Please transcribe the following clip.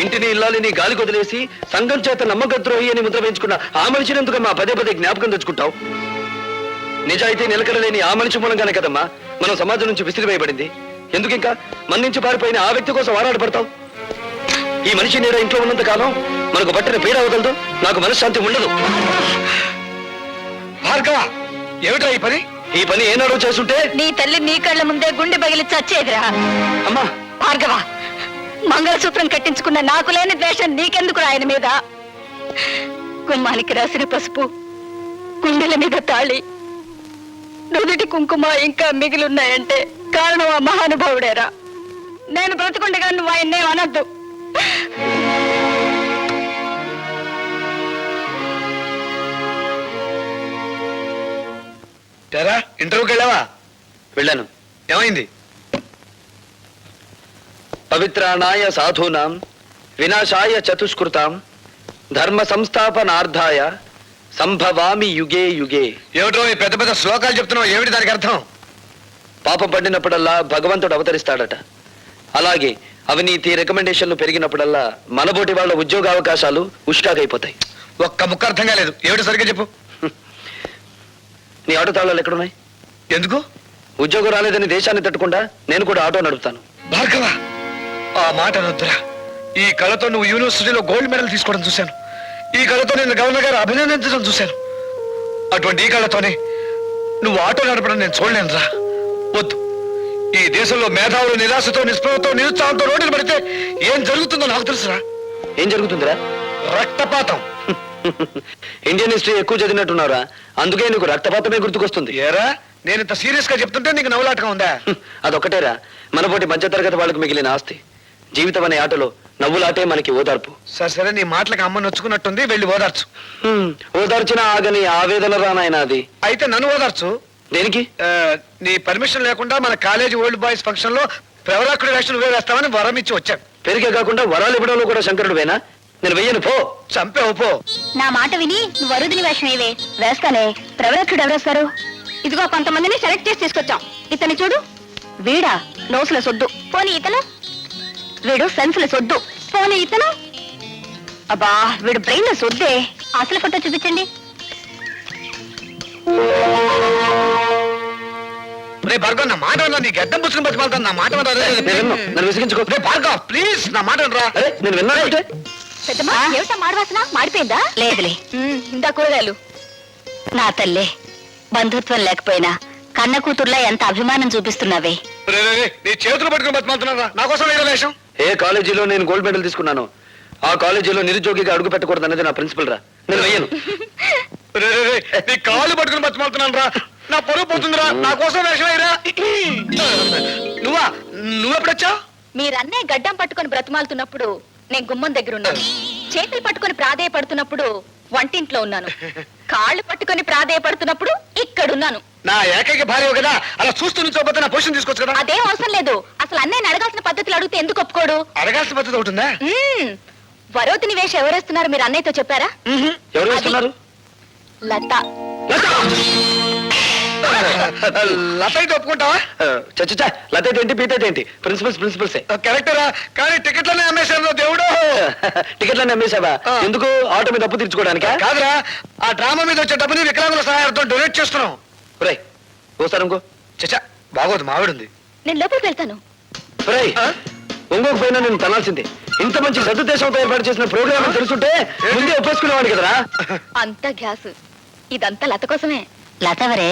ఇంటిని ఇల్లాలిని గాలి కొదిలేసి సంఘం చేత నమ్మకద్రోహి అని ముద్ర వేయించుకున్న ఆ మనిషిని ఎందుకు మా పదే పదే జ్ఞాపకం తెచ్చుకుంటావు? నిజాయితీ నిలకడలేని ఆ మనిషి మూలంగానే కదమ్మా మనం సమాజం నుంచి విసిరివేయబడింది. ఎందుకు ఇంకా మన నుంచి పారిపోయిన ఆ వ్యక్తి కోసం ఆరాటపడతావు? ఈ మనిషి నేడ ఇంట్లో ఉన్నంత కాలం మనకు పట్టిన పీడ అవగలదు, నాకు మనశ్శాంతి ఉండదు. భార్గవ, ఏమిటా ఈ పని ఏనాడో చేస్తుంటే నీ తల్లి నీ కళ్ళ ముందే గుండె పగిలి చచ్చేదిరా. అమ్మా భార్గవ, మంగళసూత్రం కట్టించుకున్న నాకు లేని ద్వేషం నీకెందుకు ఆయన మీద? గుమ్మానికి రాసిన పసుపు, గుండెల మీద తాళి, నుదుటి కుంకుమ ఇంకా మిగిలిన్నాయంటే కారణం ఆ మహానుభావుడేరా. నేను బ్రతుకుండగా నువ్వు ఆయన్నే అనద్దు. ఇంటర్వ్యూకి వెళ్ళావా? వెళ్ళాను. ఏమైంది? పవిత్రాణాయ సాధూనాం వినాశాయ చతుష్కృతాం ధర్మ సంస్థాపనార్థాయ సంభవామి యుగే యుగే. ఏమిటో ఈ పెద్ద పెద్ద శ్లోకాలు చెప్తున్నావు, ఏమిటి దానికి అర్థం? పాపం పడినప్పుడల్లా భగవంతుడు అవతరిస్తాడట. అలాగే అవినీతి రికమెండేషన్లు పెరిగినప్పుడల్లా మనబోటి వాళ్ళ ఉద్యోగ అవకాశాలు ఉష్కాకైపోతాయి. ఒక్క ముక్క అర్థం కాలేదు, ఏమిటి సరిగ్గా చెప్పు. నీ ఆటో తాళాలు ఎక్కడున్నాయి? ఎందుకు? ఉద్యోగం రాలేదని దేశాన్ని తట్టుకుండా నేను కూడా ఆటో నడుపుతాను. భార్గవ, ఆ మాట అనొద్దురా. ఈ కళతో నువ్వు యూనివర్సిటీలో గోల్డ్ మెడల్ తీసుకోవడం చూశాను. ఈ కళతో నేను గవర్నర్ గారు అభినందించడం చూశాను. అటువంటి ఈ కళతోనే నువ్వు ఆటో నడపడం నేను చూడలేను రా. వద్దు. ఈ దేశంలో మేధావులు నిరాశతో నిస్పృహతో నిరుత్సాహంతో రోడ్డులు పడితే ఏం జరుగుతుందో నాకు తెలుసురా. ఏం జరుగుతుందిరా? రక్తపాతం. ఇండియన్ హిస్టరీ ఎక్కువ చదివినట్టున్నారా, అందుకే నీకు రక్తపాతమే గుర్తుకొస్తుంది. ఏరా, నేను ఇంత సీరియస్ గా చెప్తుంటే నీకు నవ్వులాటగా ఉందా? అదొక్కటేరా మనపోటి మధ్యతరగతి వాళ్ళకి మిగిలిన ఆస్తి. జీవితం అనే ఆటలో నవ్వులాటే మనకి ఓదార్పు. సరే, నీ మాటలకు అమ్మ నొచ్చుకున్నట్టుంది, వెళ్ళి ఓదార్చు. ఓదార్చిన ఆగని ఆవేదన రానాయన అది. అయితే నన్ను ఓదార్చు. దేనికి? నీ పర్మిషన్ లేకుండా మన కాలేజీ ఓల్డ్ బాయ్స్ ఫంక్షన్ లో ప్రవరాకుడి వేషం నువ్వే వేస్తామని వరం ఇచ్చి వచ్చాను. పెరిగే కాకుండా వరాలు ఇవ్వడంలో కూడా శంకరుడు వేనా? నేను వెయ్యను, పో. చంపేవు, పో. నా మాట విని నువ్వు వరుదిని వేషం ఏవే వేస్తానే. ప్రవరక్షుడు ఎవరేస్తారు? ఇదిగో కొంతమందిని సెలెక్ట్ చేసి తీసుకొచ్చాం. ఇతని చూడు. వీడా నోసుల సొద్దు. పోనీ ఇతను? వీడు సెన్సుల సొద్దు. పోనీ ఇతను? అబ్బా, వీడు బ్రెయిన్ సొద్దే. అసలు ఫోటో చూపించండి. భార్గవ్, నా మాట నీ గడ్డం పుచ్చుకుని బతిమాలతాను. నా మాట నన్ను విసిగించుకో. భార్గవ్, ప్లీజ్ నా మాట రా. నేను విన్నానంటే ఏమిటా మాడవాసన? మాడిపోయిందా? లేదులే. ఇందా కూరగాయలు. నా తల్లే, బంధుత్వం లేకపోయినా కన్న కూతుర్లా ఎంత అభిమానం చూపిస్తున్నావే. నీ చేతులు పట్టుకుని బతిమాలుతున్నారా? నా కోసం వేరే వేషం. ఏ కాలేజీలో నేను గోల్డ్ మెడల్ తీసుకున్నాను ఆ కాలేజీలో నిరుద్యోగిగా అడుగు పెట్టకూడదు అనేది నా ప్రిన్సిపల్ రా. నేను వెయ్యను. నీ కాళ్ళు పట్టుకుని బతిమాలుతున్నాను రా. నా పొరుగు పోతుందిరా. నా కోసం వేషం అయ్యరా. నువ్వెప్పుడొచ్చావు? మీరన్నే గడ్డం పట్టుకుని బ్రతిమాలుతున్నప్పుడు నేను గుమ్మం దగ్గర ఉన్నాను. చేతులు పట్టుకుని ప్రాధేయపడుతున్నప్పుడు వంటింట్లో ఉన్నాను. కాళ్ళు పట్టుకుని ప్రాధేయపడుతున్నప్పుడు ఇక్కడున్నాను. నా ఏకైక భార్య కదా, అలా చూస్తూ నుంచోపోతే నా పొజిషన్ తీసుకోవచ్చు కదా. అదేం అవసరం లేదు. అసలు అన్నయ్యని అడగాల్సిన పద్ధతులు అడిగితే ఎందుకు ఒప్పుకోడు? అడగాల్సిన పద్ధతి ఒకటిందా? వరోతిని వేషం ఎవరేస్తున్నారు మీరు అన్నయ్యతో చెప్పారా? ఎవరు వేస్తున్నారు? లత. లత అయితే ఒప్పుకుంటావా? చచ్చా, లత ఏంటి పీత ఏంటి? ప్రిన్సిపల్సే. కరెక్టరా, కానీ టికెట్లనే అమ్మేశారు దేవుడు. టికెట్లన్నీ అమ్మేశావా? ఎందుకు? ఆటో మీద అప్పు తీర్చుకోవడానికా? కాదురా, ఆ డ్రామా మీద వచ్చే డబ్బుని వికలాంగుల సహాయంతో డొనేట్ చేస్తున్నాం. ఒరేయ్, ఓసారి ఇంకో. చచ్చా, బాగోదు, మావిడుంది. నేను లోపలికి వెళ్తాను. ఒరేయ్, ఇంకొక పైన నేను తనాల్సిందే. ఇంత మంచి సదుద్దేశంతో ఏర్పాటు చేసిన ప్రోగ్రామ్ తెలుసుంటే ముందే ఒప్పేసుకునేవాడు కదరా. అంత గ్యాస్ ఇదంతా లత కోసమే. లత ఎవరే?